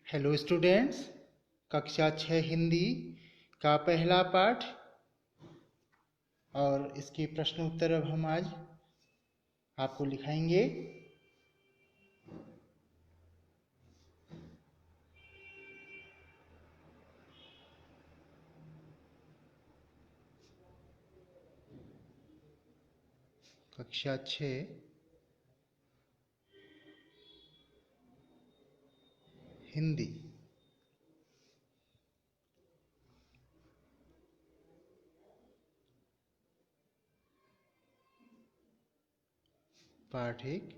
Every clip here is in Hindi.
हेलो स्टूडेंट्स, कक्षा 6 हिंदी का पहला पाठ और इसके प्रश्न उत्तर अब हम आज आपको लिखाएंगे। कक्षा 6 हिंदी। पाठ 1।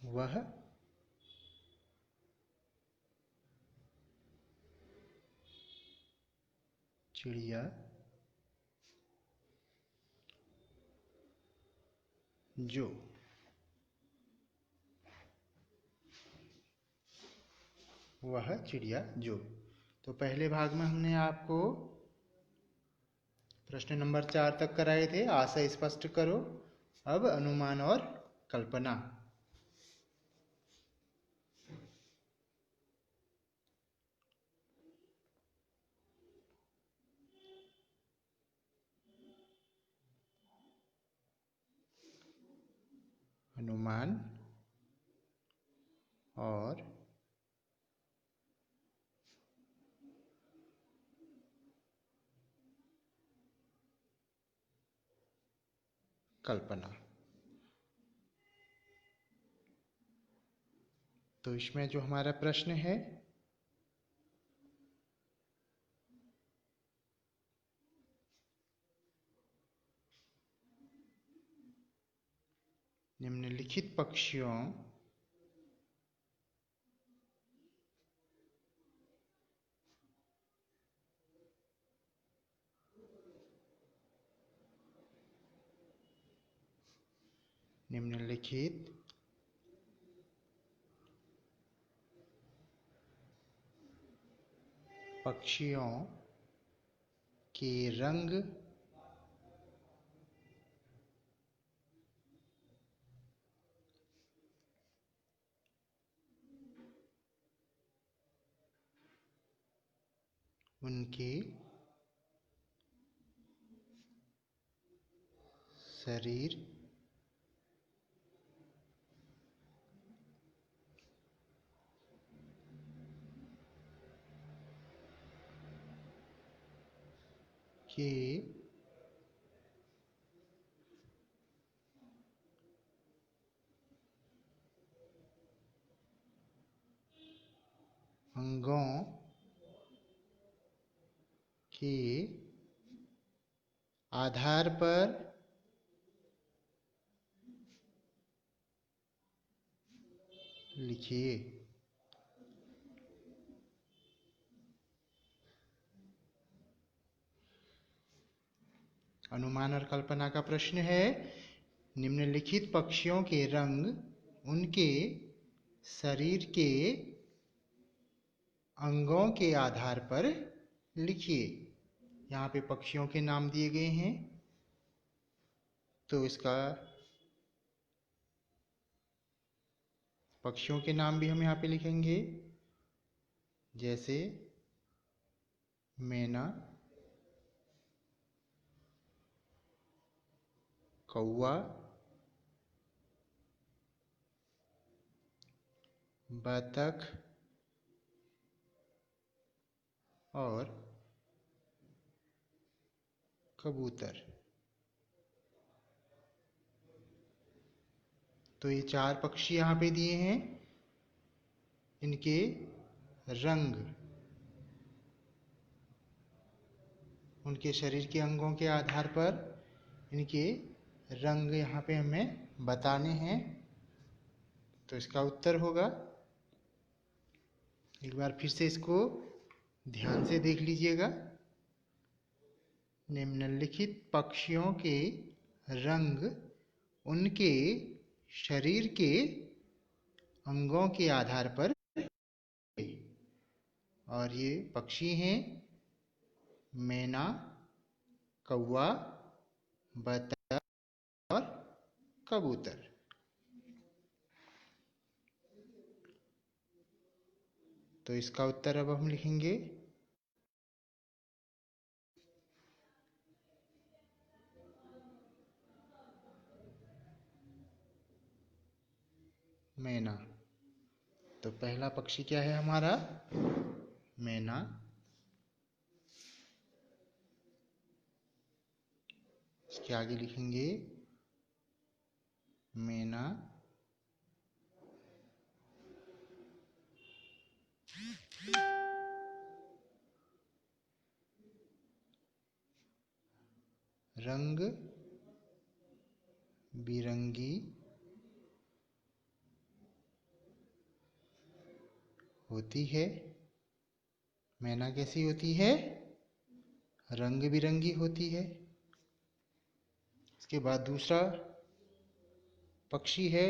वह चिड़िया जो। वह चिड़िया जो। तो पहले भाग में हमने आपको प्रश्न नंबर 4 तक कराए थे। आशय स्पष्ट करो। अब अनुमान और कल्पना। अनुमान और कल्पना। तो इसमें जो हमारा प्रश्न है, निम्नलिखित पक्षियों निम्नलिखित पक्षियों के रंग उनके शरीर के अंगों के आधार पर लिखिए। अनुमान और कल्पना का प्रश्न है, निम्नलिखित पक्षियों के रंग उनके शरीर के अंगों के आधार पर लिखिए। यहाँ पे पक्षियों के नाम दिए गए हैं, तो इसका पक्षियों के नाम भी हम यहाँ पे लिखेंगे, जैसे मैना, कौवा, बतख और कबूतर। तो ये 4 पक्षी यहाँ पे दिए हैं। इनके रंग उनके शरीर के अंगों के आधार पर इनके रंग यहाँ पे हमें बताने हैं। तो इसका उत्तर होगा, एक बार फिर से इसको ध्यान से देख लीजिएगा। निम्नलिखित पक्षियों के रंग उनके शरीर के अंगों के आधार पर, और ये पक्षी हैं मैना, कौवा, बतख और कबूतर। तो इसका उत्तर अब हम लिखेंगे मैना। तो पहला पक्षी क्या है हमारा? मैना। इसके आगे लिखेंगे मैना रंग बिरंगी होती है। मैना कैसी होती है? रंग बिरंगी होती है। इसके बाद दूसरा पक्षी है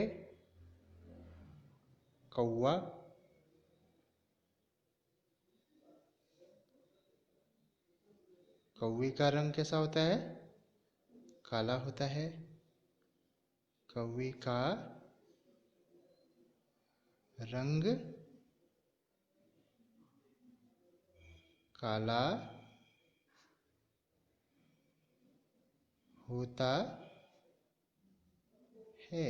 कौवा। कौवे का रंग कैसा होता है? काला होता है। कौवे का रंग काला होता है।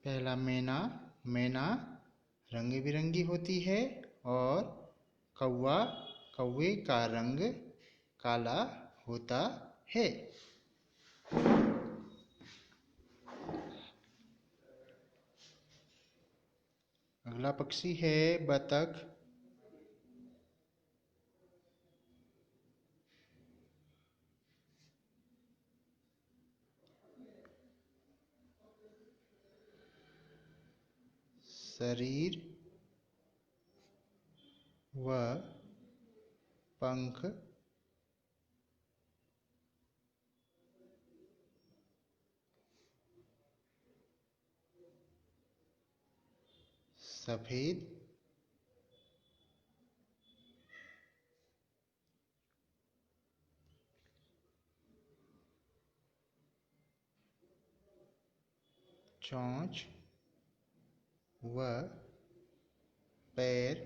पहला मैना, मैना रंग बिरंगी होती है और कौवा, कौवे का रंग काला होता है। अगला पक्षी है बतख। शरीर व पंख सफेद चोंच व पैर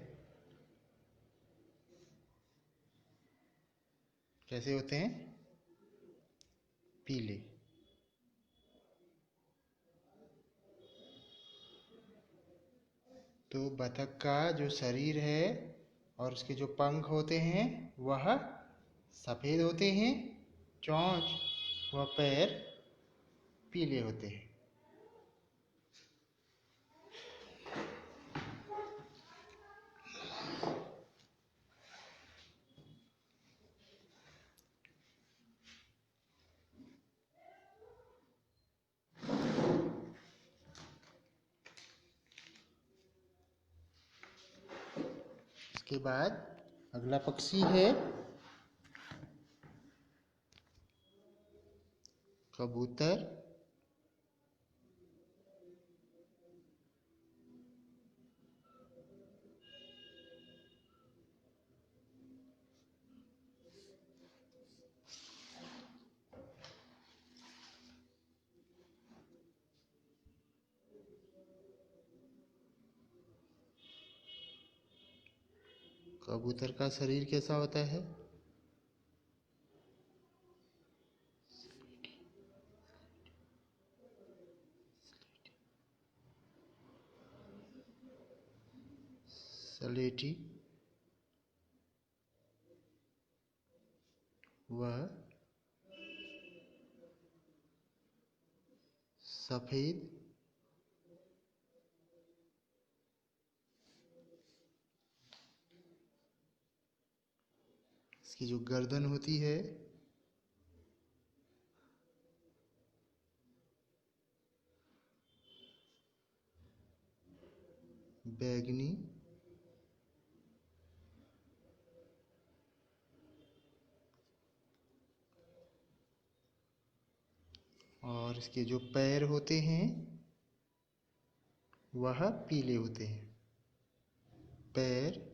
कैसे होते हैं? पीले। तो बतख का जो शरीर है और उसके जो पंख होते हैं वह सफेद होते हैं। चोंच व पैर पीले होते हैं। इसके बाद अगला पक्षी है कबूतर। कबूतर का शरीर कैसा होता है? सलेटी व सफेद इसकी जो गर्दन होती है बैंगनी और इसके जो पैर होते हैं वह पीले होते हैं। पैर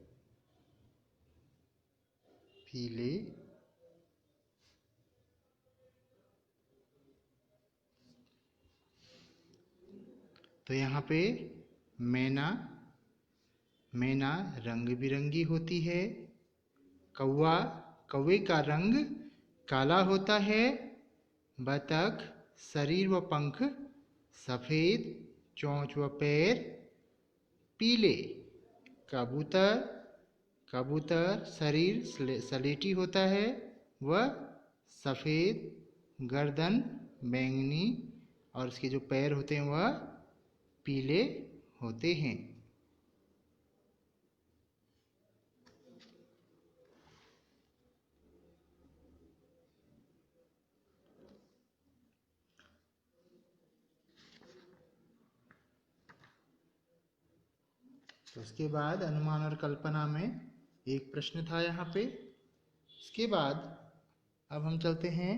पीले तो यहाँ पे मैना, मैना रंग बिरंगी होती है। कौवा, कौवे का रंग काला होता है। बतख, शरीर व पंख सफेद, चोंच व पैर पीले। कबूतर, कबूतर शरीर स्लेटी होता है, वह सफेद, गर्दन बैंगनी और इसके जो पैर होते हैं वह पीले होते हैं। तो उसके बाद अनुमान और कल्पना में एक प्रश्न था यहाँ पे। इसके बाद अब हम चलते हैं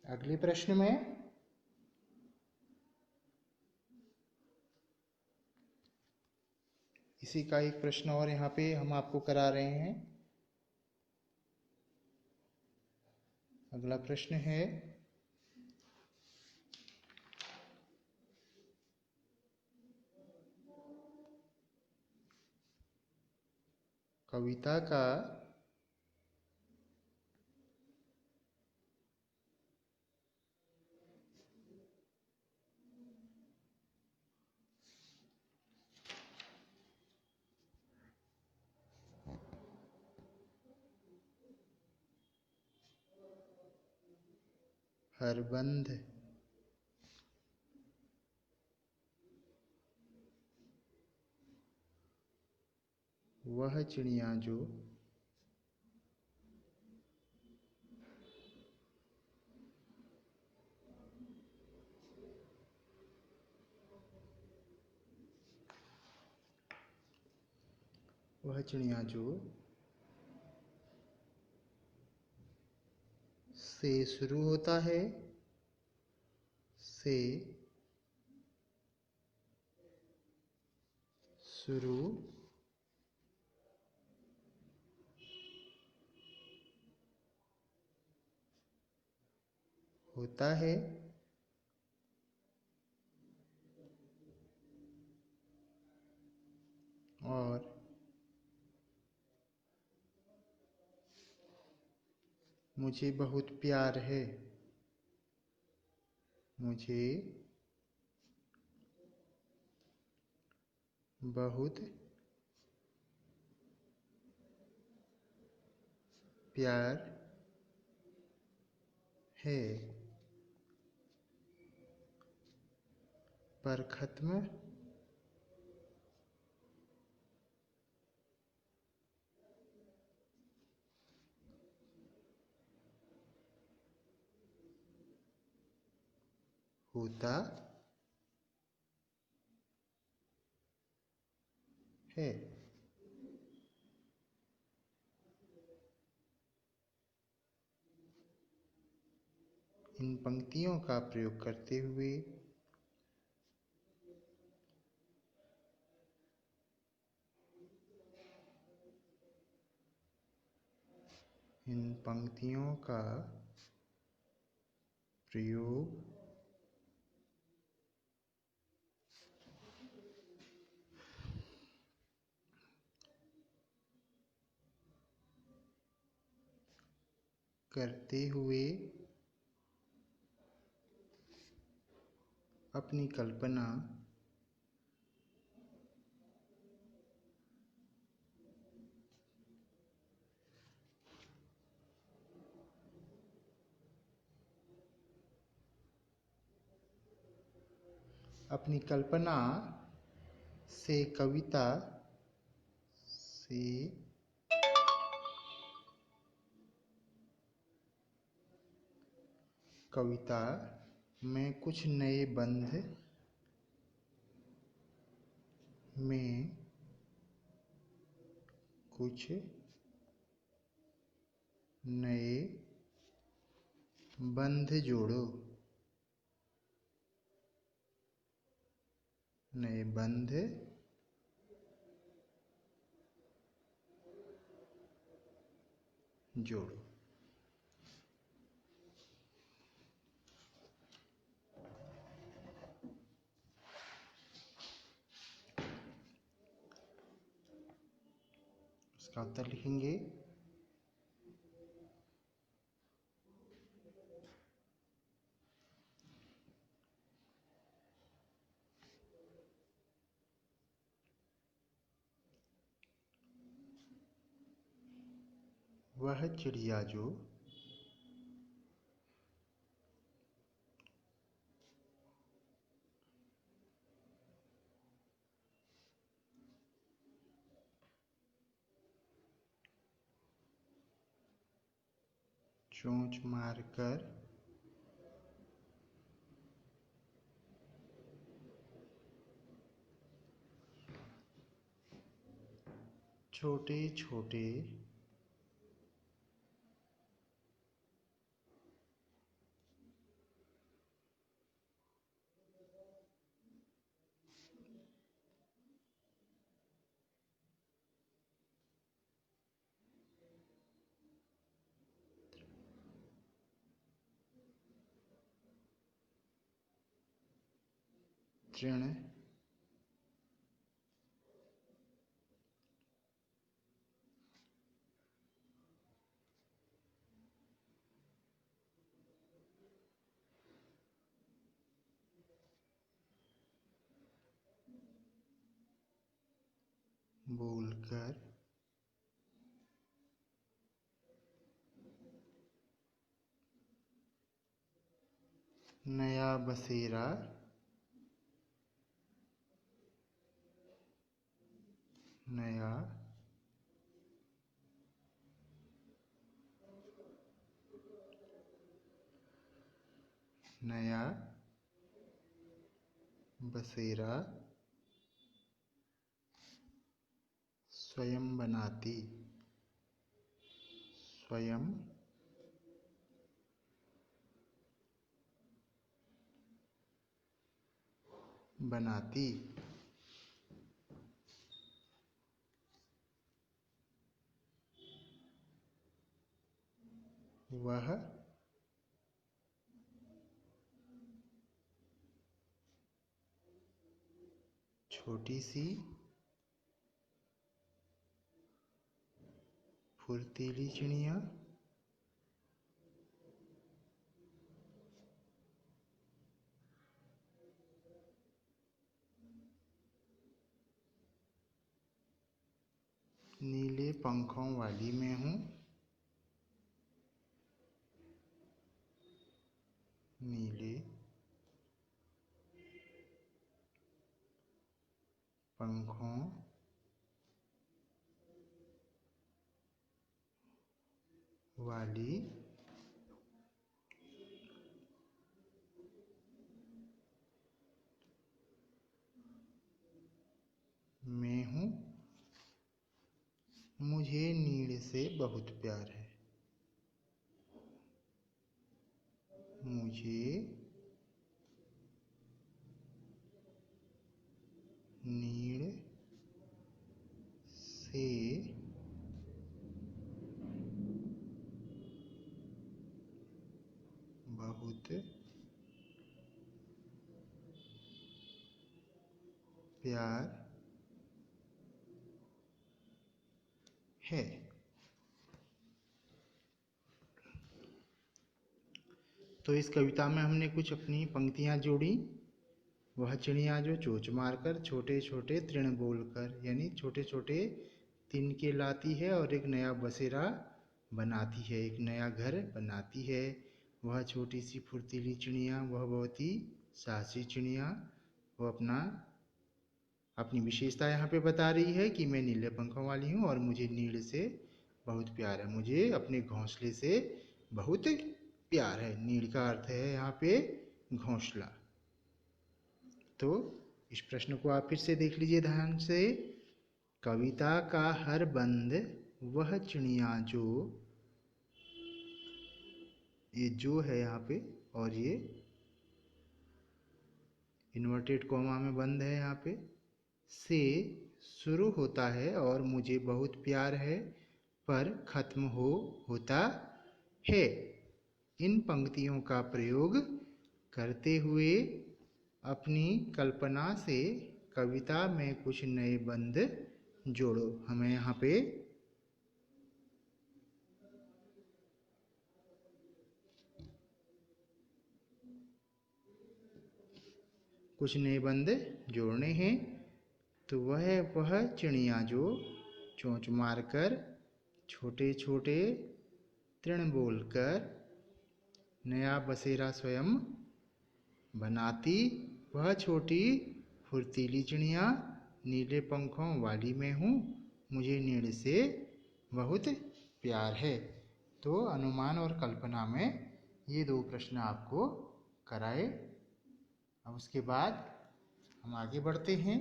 अगले प्रश्न में। इसी का एक प्रश्न और यहाँ पे हम आपको करा रहे हैं। अगला प्रश्न है, कविता का हरबंध वह चिड़िया जो से शुरू होता है, से शुरू होता है और मुझे बहुत प्यार है। मुझे बहुत प्यार है पर खत्म होता है। इन पंक्तियों का प्रयोग करते हुए इन पंक्तियों का प्रयोग करते हुए अपनी कल्पना अपनी कल्पना से कविता में कुछ नए बंध में कुछ नए बंध जोड़ो। नए बंध जोड़ो। इसका उत्तर लिखेंगे। वह चिड़िया जो चोंच मारकर छोटे छोटे तृण बोलकर नया बसेरा नया नया बसेरा स्वयं बनाती स्वयं बनाती। वह छोटी सी फुर्तीली चिड़िया नीले पंखों वाली मैं हूँ। नीले पंखों वाली मैं हूँ। मुझे नीड़ से बहुत प्यार है। मुझे नीड़ से बहुत प्यार है। तो इस कविता में हमने कुछ अपनी पंक्तियां जोड़ी। वह चिड़िया जो चोंच मारकर छोटे छोटे तृण बोलकर, यानी छोटे छोटे तिनके लाती है और एक नया बसेरा बनाती है, एक नया घर बनाती है। वह छोटी सी फुर्तीली चिड़िया, वह बहुत ही साहसी चिड़िया, वो अपनी विशेषता यहाँ पे बता रही है कि मैं नीले पंखों वाली हूँ और मुझे नीड़ से बहुत प्यार है। मुझे अपने घोंसले से बहुत प्यार है। नीड़ का अर्थ है यहाँ पे घोंसला। तो इस प्रश्न को आप फिर से देख लीजिए ध्यान से। कविता का हर बंद वह चिड़िया जो, ये जो है यहाँ पे, और ये इन्वर्टेड कॉमा में बंद है यहाँ पे, से शुरू होता है और मुझे बहुत प्यार है पर खत्म होता है। इन पंक्तियों का प्रयोग करते हुए अपनी कल्पना से कविता में कुछ नए बंद जोड़ो। हमें यहाँ पे कुछ नए बंद जोड़ने हैं। तो वह चिड़िया जो चोंच मारकर छोटे छोटे तृण बोलकर नया बसेरा स्वयं बनाती, वह छोटी फुर्तीली चिड़िया नीले पंखों वाली मैं हूँ, मुझे नीड़ से बहुत प्यार है। तो अनुमान और कल्पना में ये 2 प्रश्न आपको कराए। अब उसके बाद हम आगे बढ़ते हैं।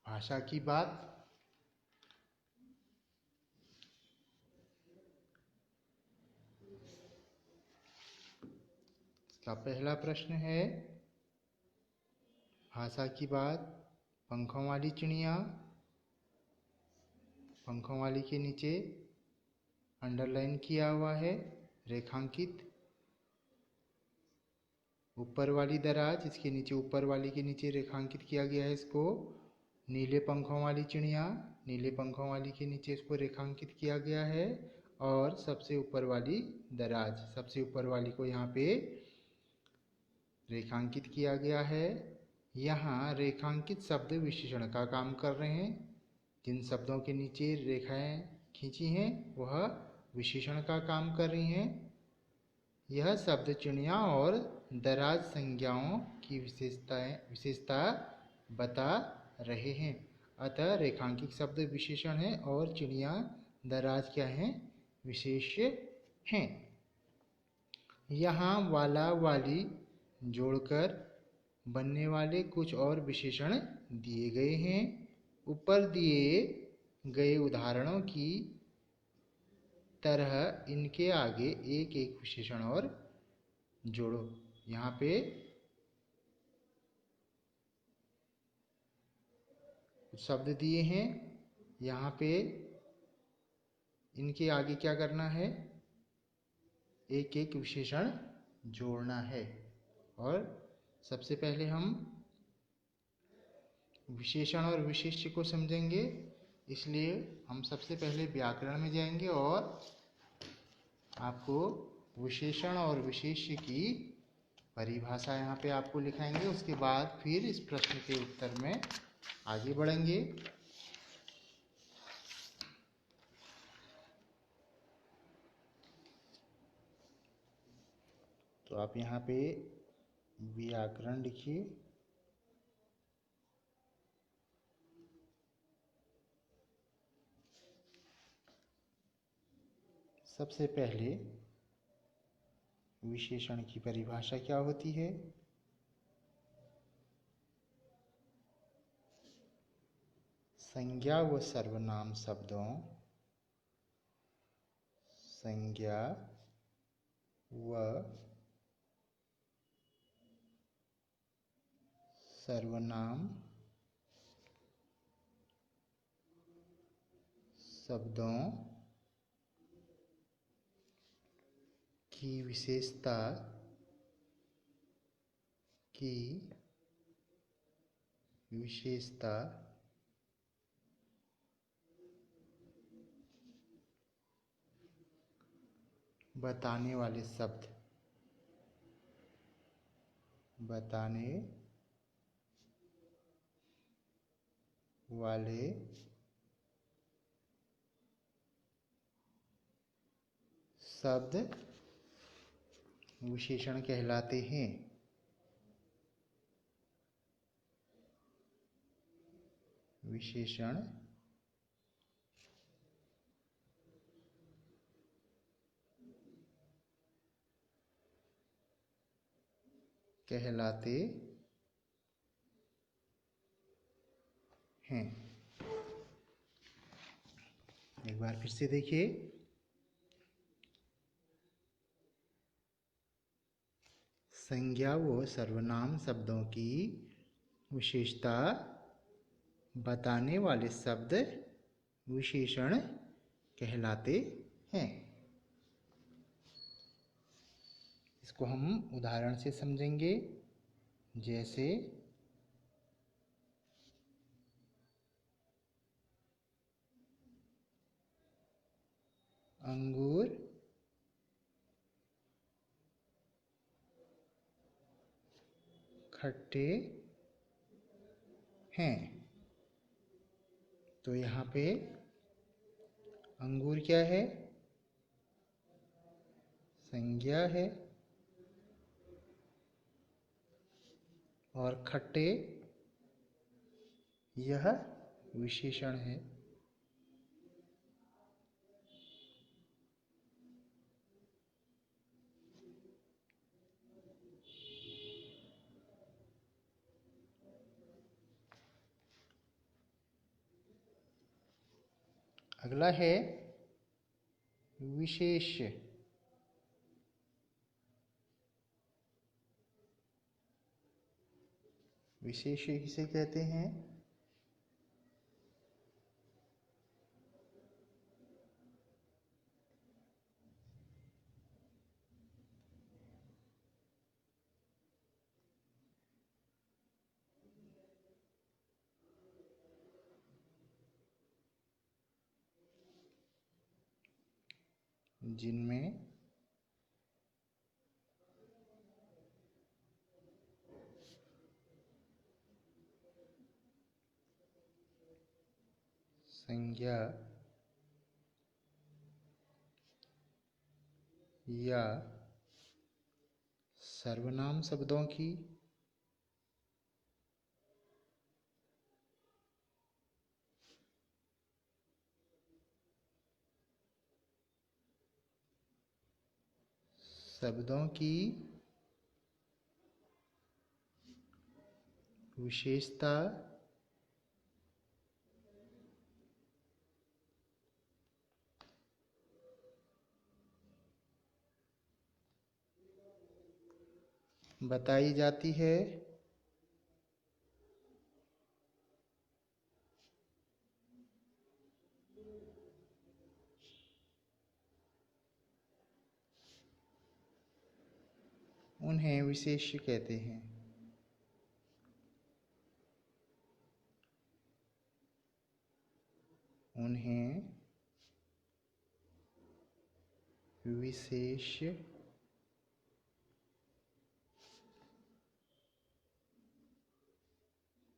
भाषा की बात। इसका पहला प्रश्न है, भाषा की बात। पंखों वाली चिड़िया, पंखों वाली के नीचे अंडरलाइन किया हुआ है, रेखांकित। ऊपर वाली दराज, इसके नीचे ऊपर वाली के नीचे रेखांकित किया गया है इसको। नीले पंखों वाली चिड़िया, नीले पंखों वाली के नीचे इसको रेखांकित किया गया है। और सबसे ऊपर वाली दराज, सबसे ऊपर वाली को यहाँ पे रेखांकित किया गया है। यहाँ रेखांकित शब्द विशेषण का काम कर रहे हैं। जिन शब्दों के नीचे रेखाएं खींची हैं वह विशेषण का काम कर रही हैं। यह शब्द चिड़िया और दराज संज्ञाओं की विशेषता बता रहे हैं। अतः रेखांकित शब्द विशेषण है और चिड़िया दराज क्या हैं, विशेष्य हैं। यहाँ वाला वाली जोड़कर बनने वाले कुछ और विशेषण दिए गए हैं। ऊपर दिए गए उदाहरणों की तरह इनके आगे एक एक विशेषण और जोड़ो। यहाँ पे शब्द दिए हैं, यहाँ पे इनके आगे क्या करना है, एक एक विशेषण जोड़ना है। और सबसे पहले हम विशेषण और विशेष्य को समझेंगे, इसलिए हम सबसे पहले व्याकरण में जाएंगे और आपको विशेषण और विशेष्य की परिभाषा यहाँ पे आपको लिखाएंगे। उसके बाद फिर इस प्रश्न के उत्तर में आगे बढ़ेंगे। तो आप यहाँ पे व्याकरण लिखिए। सबसे पहले विशेषण की परिभाषा क्या होती है? संज्ञा व सर्वनाम शब्दों, संज्ञा व सर्वनाम शब्दों की विशेषता बताने वाले शब्द, बताने वाले शब्द विशेषण कहलाते हैं। विशेषण कहलाते हैं। एक बार फिर से देखिए, संज्ञा व सर्वनाम शब्दों की विशेषता बताने वाले शब्द विशेषण कहलाते हैं। इसको हम उदाहरण से समझेंगे। जैसे अंगूर खट्टे हैं। तो यहाँ पे अंगूर क्या है? संज्ञा है और खट्टे यह विशेषण है। अगला है विशेष। विशेष किसे कहते हैं? जिनमें संज्ञा या सर्वनाम शब्दों की विशेषता बताई जाती है। उन्हें विशेष कहते हैं। उन्हें विशेष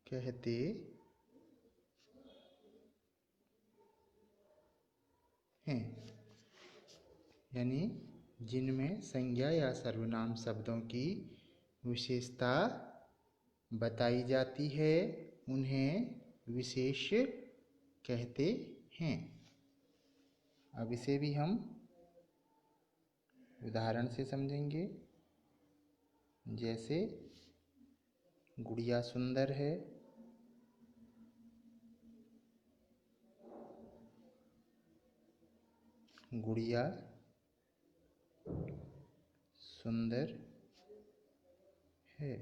कहते हैं। यानी जिनमें संज्ञा या सर्वनाम शब्दों की विशेषता बताई जाती है उन्हें विशेष कहते हैं। अब इसे भी हम उदाहरण से समझेंगे। जैसे गुड़िया सुंदर है। गुड़िया सुंदर है।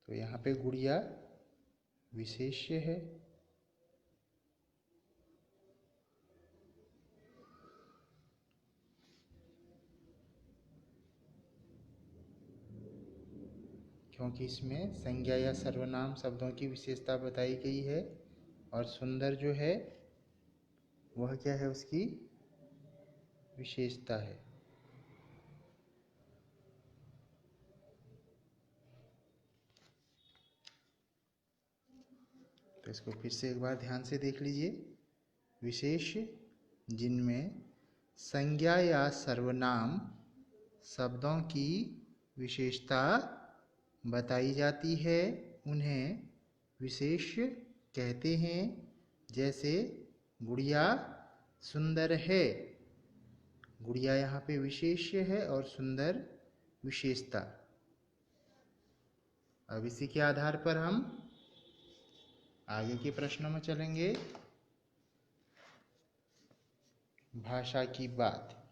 तो यहाँ पे गुड़िया विशेष्य है। क्योंकि इसमें संज्ञा या सर्वनाम शब्दों की विशेषता बताई गई है। और सुंदर जो है वह क्या है? उसकी विशेषता है। तो इसको फिर से एक बार ध्यान से देख लीजिए। विशेष जिनमें संज्ञा या सर्वनाम शब्दों की विशेषता बताई जाती है उन्हें विशेष कहते हैं। जैसे गुड़िया सुंदर है। गुड़िया यहाँ पे विशेष्य है और सुंदर विशेषता। अब इसी के आधार पर हम आगे के प्रश्नों में चलेंगे। भाषा की बात।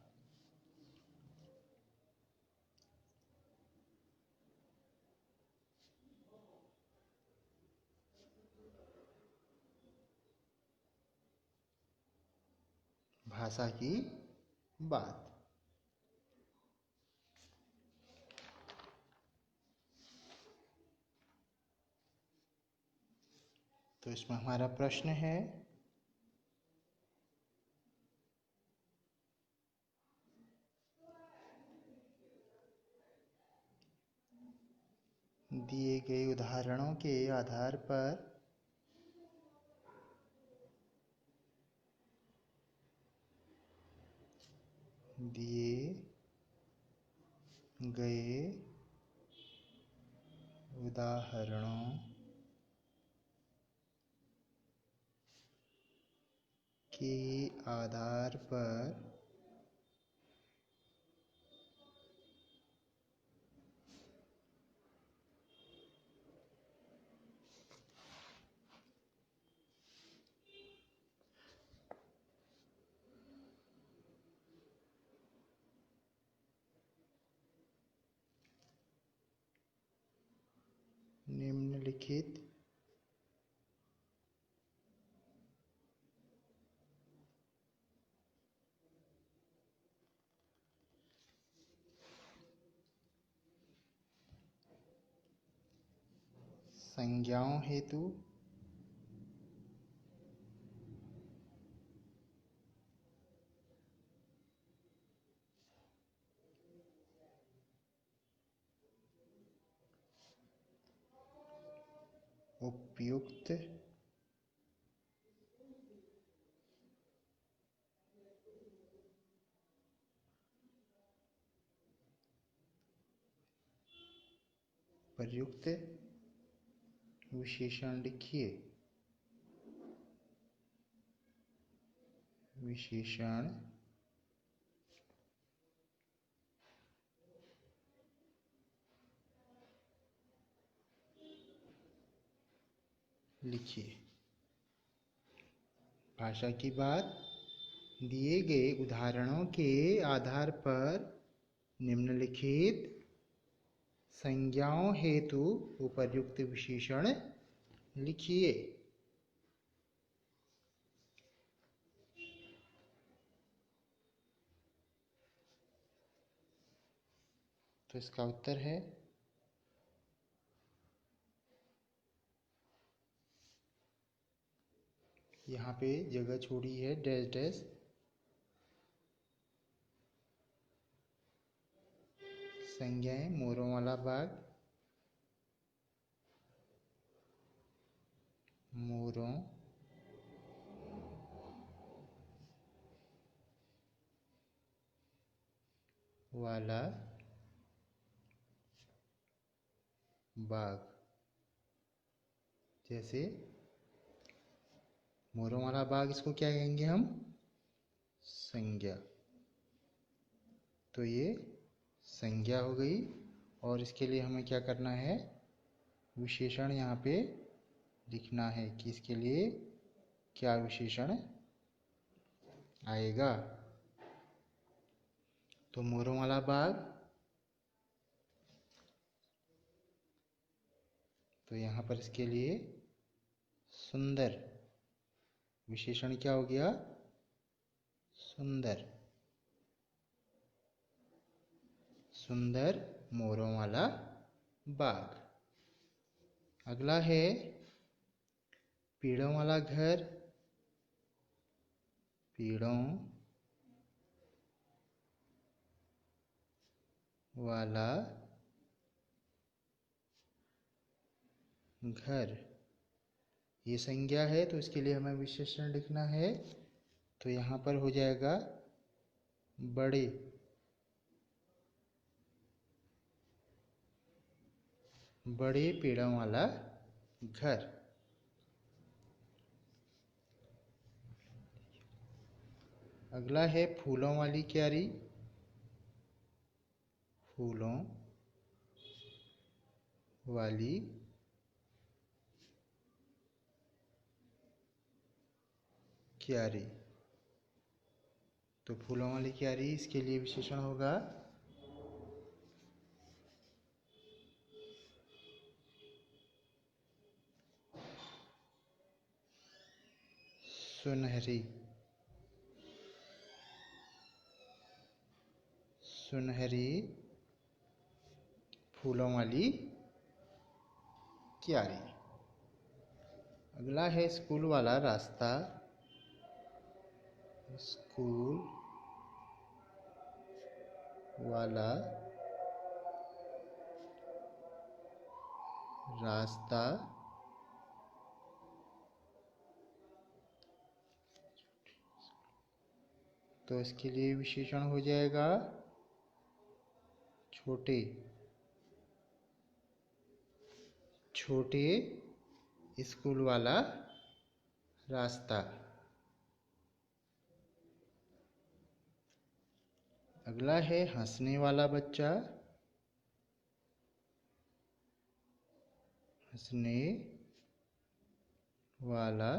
भाषा की बात। तो इसमें हमारा प्रश्न है, दिए गए उदाहरणों के आधार पर दिए गए उदाहरणों के आधार पर निम्नलिखित संज्ञाओं हेतु उपयुक्त प्रयुक्त विशेषण लिखिए। विशेषण लिखिए। भाषा की बात, दिए गए उदाहरणों के आधार पर निम्नलिखित संज्ञाओं हेतु उपर्युक्त विशेषण लिखिए। तो इसका उत्तर है यहाँ पे जगह छोड़ी है डैश डैश। संज्ञाएं मोरों वाला बाग, मोरों वाला बाग। जैसे मोरों वाला बाग, इसको क्या कहेंगे हम? संज्ञा। तो ये संज्ञा हो गई, और इसके लिए हमें क्या करना है? विशेषण यहाँ पे लिखना है कि इसके लिए क्या विशेषण आएगा। तो मोरों वाला बाग, तो यहाँ पर इसके लिए सुंदर विशेषण क्या हो गया? सुंदर। सुंदर मोरों वाला बाग। अगला है पेड़ों वाला घर, पेड़ों वाला घर। ये संज्ञा है, तो इसके लिए हमें विशेषण लिखना है। तो यहाँ पर हो जाएगा बड़े। बड़े पेड़ों वाला घर। अगला है फूलों वाली क्यारी, फूलों वाली क्यारी। तो फूलों वाली क्यारी, इसके लिए विशेषण होगा सुनहरी। सुनहरी फूलों वाली क्यारी। अगला है स्कूल वाला रास्ता। स्कूल वाला रास्ता। तो इसके लिए विशेषण हो जाएगा छोटे। छोटे स्कूल वाला रास्ता। अगला है हंसने वाला बच्चा। हंसने वाला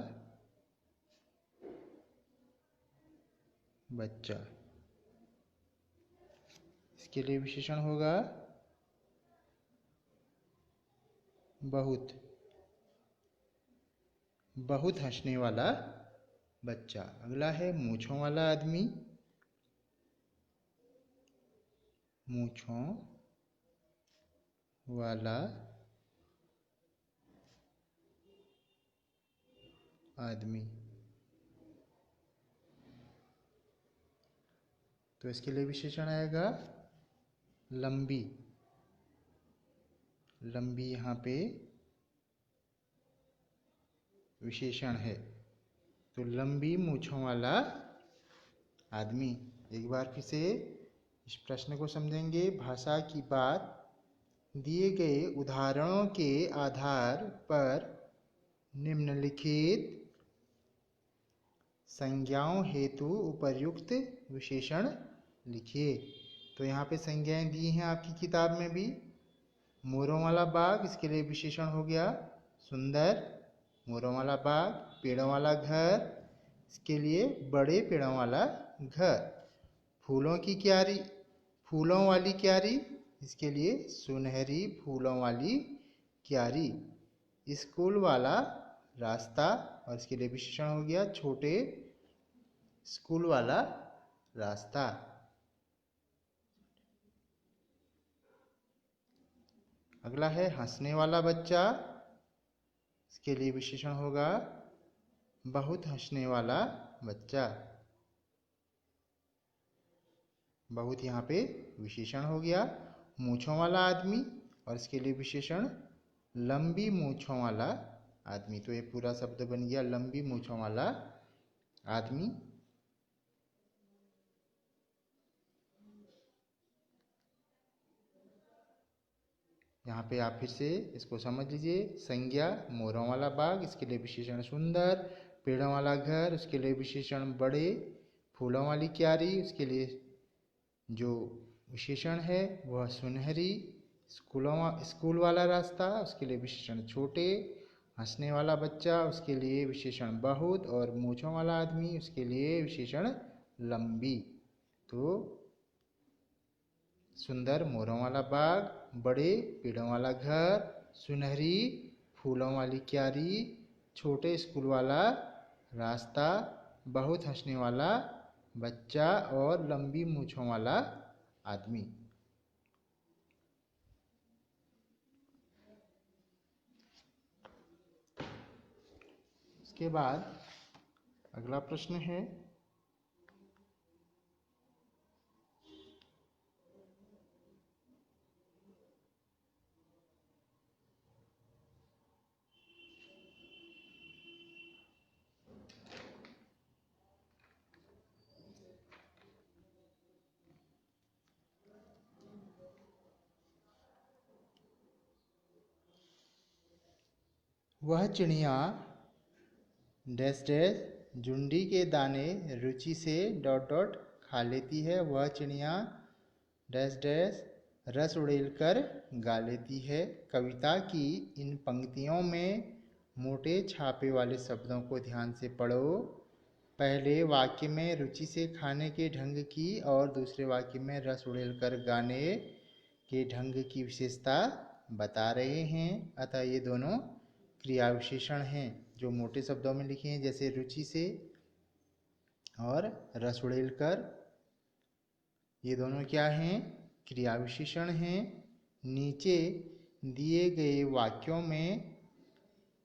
बच्चा। इसके लिए विशेषण होगा बहुत। बहुत हंसने वाला बच्चा। अगला है मूंछों वाला आदमी। मूंछों वाला आदमी। तो इसके लिए विशेषण आएगा लंबी। लंबी यहाँ पे विशेषण है। तो लंबी मूंछों वाला आदमी। एक बार फिर से इस प्रश्न को समझेंगे। भाषा की बात दिए गए उदाहरणों के आधार पर निम्नलिखित संज्ञाओं हेतु उपर्युक्त विशेषण लिखिए। तो यहाँ पे संज्ञाएं दी हैं आपकी किताब में भी। मोरों वाला बाग, इसके लिए विशेषण हो गया सुंदर। मोरों वाला बाग। पेड़ों वाला घर, इसके लिए बड़े पेड़ों वाला घर। फूलों की क्यारी, फूलों वाली क्यारी, इसके लिए सुनहरी फूलों वाली क्यारी। स्कूल वाला रास्ता, और इसके लिए विशेषण हो गया छोटे स्कूल वाला रास्ता। अगला है हंसने वाला बच्चा। इसके लिए विशेषण होगा बहुत हंसने वाला बच्चा। बहुत यहाँ पे विशेषण हो गया। मूंछों वाला आदमी, और इसके लिए विशेषण लंबी मूंछों वाला आदमी। तो ये पूरा शब्द बन गया लंबी मूंछों वाला आदमी। यहाँ पे आप फिर से इसको समझ लीजिए। संज्ञा मोरों वाला बाग, इसके लिए विशेषण सुंदर। पेड़ों वाला घर, उसके लिए विशेषण बड़े। फूलों वाली क्यारी, उसके लिए जो विशेषण है वह सुनहरी। स्कूल वाला रास्ता, उसके लिए विशेषण छोटे। हंसने वाला बच्चा, उसके लिए विशेषण बहुत। और मूंछों वाला आदमी, उसके लिए विशेषण लंबी। तो सुंदर मोरों वाला बाग, बड़े पेड़ों वाला घर, सुनहरी फूलों वाली क्यारी, छोटे स्कूल वाला रास्ता, बहुत हंसने वाला बच्चा और लंबी मूंछों वाला आदमी। इसके बाद अगला प्रश्न है वह चिड़िया डैश डैश जुंडी के दाने रुचि से डॉट डॉट खा लेती है। वह चिड़िया डैश डैश रस उड़ेलकर गा लेती है। कविता की इन पंक्तियों में मोटे छापे वाले शब्दों को ध्यान से पढ़ो। पहले वाक्य में रुचि से खाने के ढंग की और दूसरे वाक्य में रस उड़ेलकर गाने के ढंग की विशेषता बता रहे हैं। अतः ये दोनों क्रिया विशेषण हैं जो मोटे शब्दों में लिखे हैं, जैसे रुचि से और रस उड़ेलकर। ये दोनों क्या हैं? क्रिया विशेषण हैं। नीचे दिए गए वाक्यों में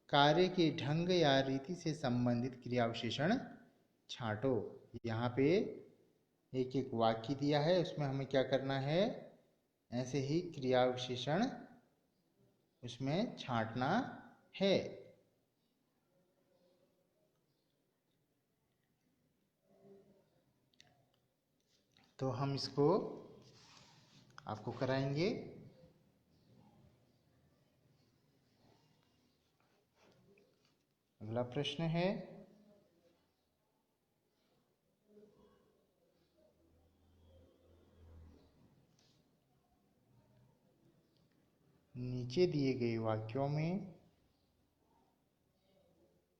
कार्य के ढंग या रीति से संबंधित क्रिया विशेषण छांटो। यहाँ पे एक एक वाक्य दिया है, उसमें हमें क्या करना है? ऐसे ही क्रिया विशेषण उसमें छांटना है। तो हम इसको आपको कराएंगे। अगला प्रश्न है, नीचे दिए गए वाक्यों में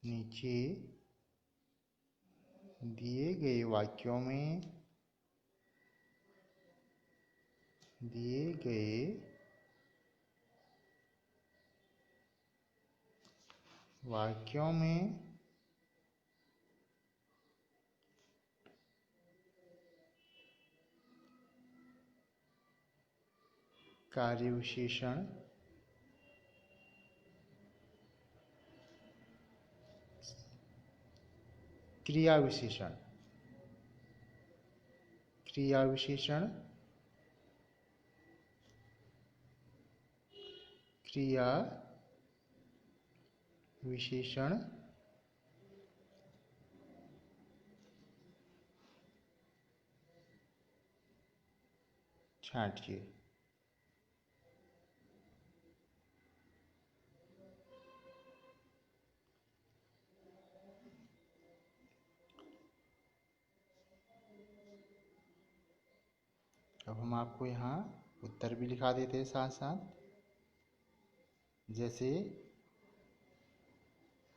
नीचे दिए गए वाक्यों में दिए गए वाक्यों में कार्य विशेषण क्रिया विशेषण क्रिया विशेषण क्रिया विशेषण छांटिए। अब हम आपको यहाँ उत्तर भी लिखा देते हैं साथ साथ। जैसे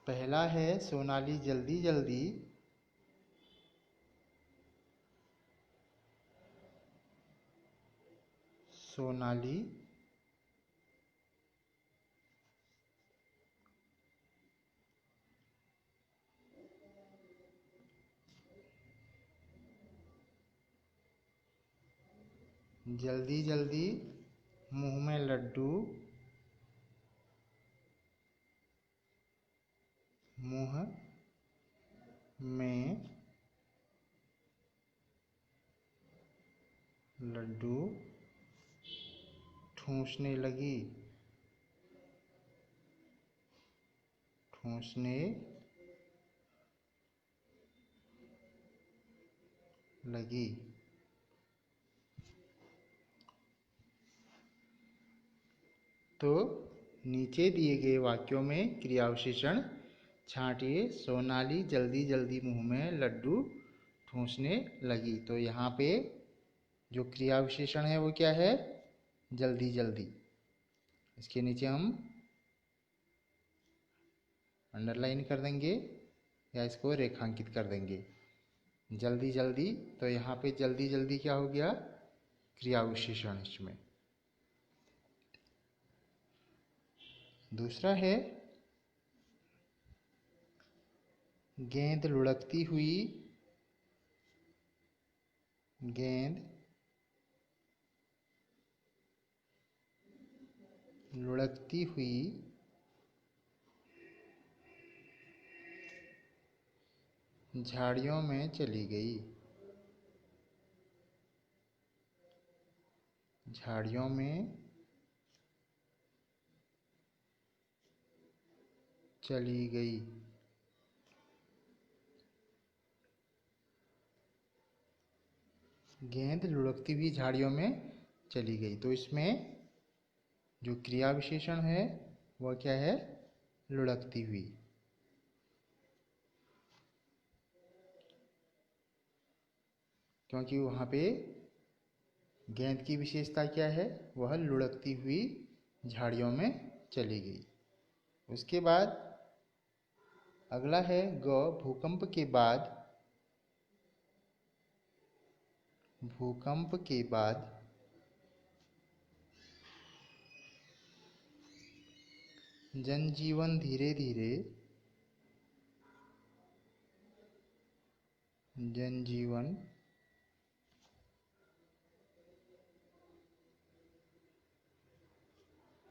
पहला है, सोनाली जल्दी जल्दी सोनाली जल्दी जल्दी मुंह में लड्डू मुंह में लड्डू ठूंसने लगी ठूंसने लगी। तो नीचे दिए गए वाक्यों में क्रिया विशेषण छांटिए। सोनाली जल्दी जल्दी मुंह में लड्डू ठूंसने लगी। तो यहाँ पे जो क्रिया विशेषण है वो क्या है? जल्दी जल्दी। इसके नीचे हम अंडरलाइन कर देंगे या इसको रेखांकित कर देंगे। जल्दी जल्दी, तो यहाँ पे जल्दी जल्दी क्या हो गया? क्रिया विशेषण इसमें। दूसरा है, गेंद लुढ़कती हुई गेंद लुढ़कती हुई झाड़ियों में चली गई झाड़ियों में चली गई। गेंद लुढ़कती हुई झाड़ियों में चली गई। तो इसमें जो क्रिया विशेषण है वह क्या है? लुढ़कती हुई। क्योंकि वहाँ पे गेंद की विशेषता क्या है? वह लुढ़कती हुई झाड़ियों में चली गई। उसके बाद अगला है, भूकंप के बाद जनजीवन धीरे धीरे जनजीवन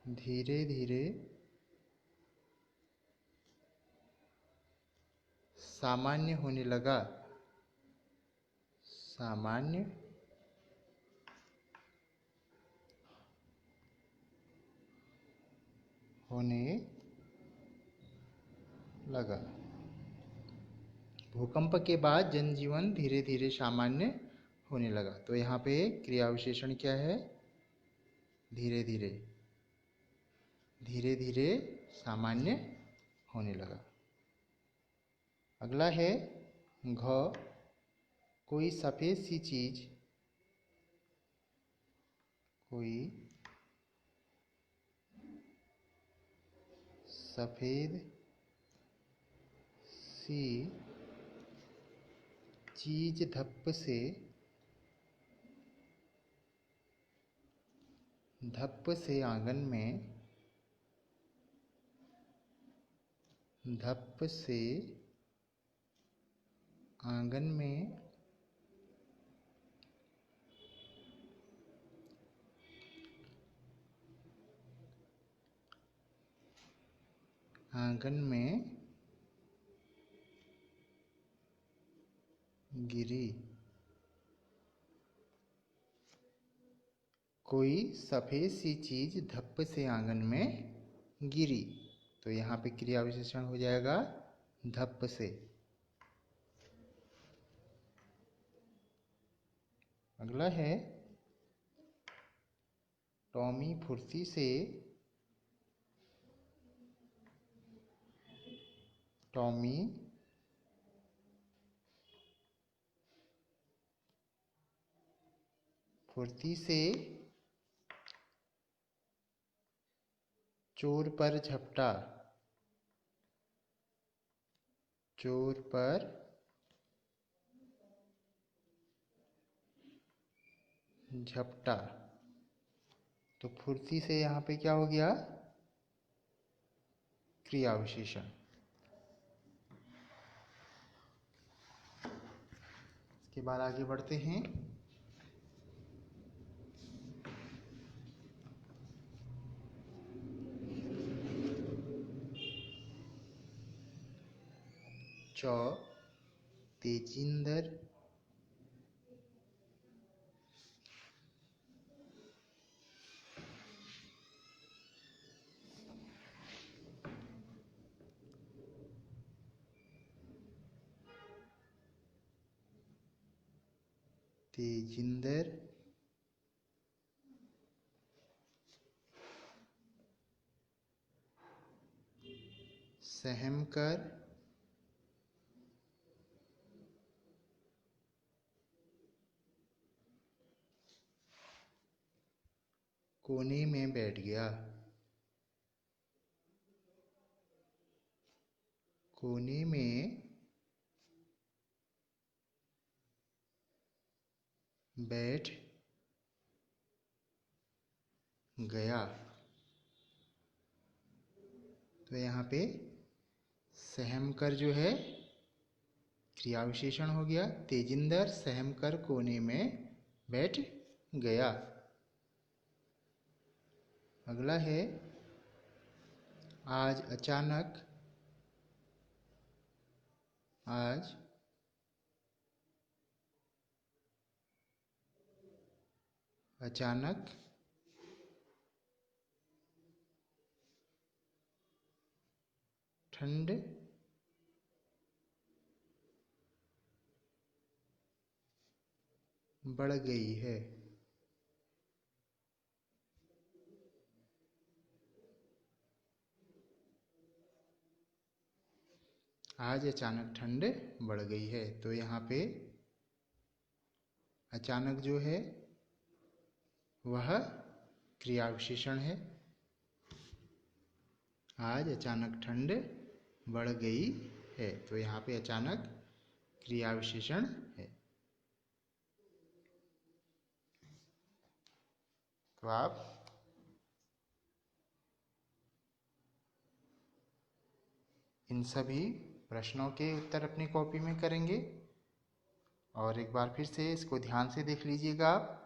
धीरे धीरे सामान्य होने लगा। सामान्य होने लगा। भूकंप के बाद जनजीवन धीरे धीरे सामान्य होने लगा। तो यहाँ पे क्रिया विशेषण क्या है? धीरे धीरे। धीरे धीरे सामान्य होने लगा। अगला है घ। कोई सफेद सी चीज, कोई सफेद सी चीज धप से आंगन में, धप से आंगन में गिरी। कोई सफेद सी चीज धप से आंगन में गिरी। तो यहाँ पे क्रिया विशेषण हो जाएगा धप से। अगला है टॉमी फुर्ती से, टॉमी फुर्ती से चोर पर झपटा। चोर पर झपटा। तो फुर्ती से यहाँ पे क्या हो गया? क्रिया विशेषण। इसके बाद आगे बढ़ते हैं। च। तेजिंदर तेजिंदर सहम कर कोने में बैठ गया। कोने में बैठ गया। तो यहाँ पे सहम कर जो है क्रिया विशेषण हो गया। तेजिंदर सहम कर कोने में बैठ गया। अगला है आज अचानक। आज अचानक ठंड बढ़ गई है। आज अचानक ठंड बढ़ गई है। तो यहाँ पे अचानक जो है वह क्रिया विशेषण है। आज अचानक ठंड बढ़ गई है। तो यहाँ पे अचानक क्रिया विशेषण है। तो आप इन सभी प्रश्नों के उत्तर अपनी कॉपी में करेंगे और एक बार फिर से इसको ध्यान से देख लीजिएगा आप।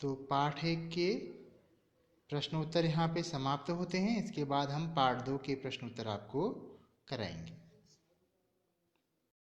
तो पाठ 1 के प्रश्न उत्तर यहाँ पे समाप्त होते हैं। इसके बाद हम पाठ 2 के प्रश्न उत्तर आपको कराएंगे।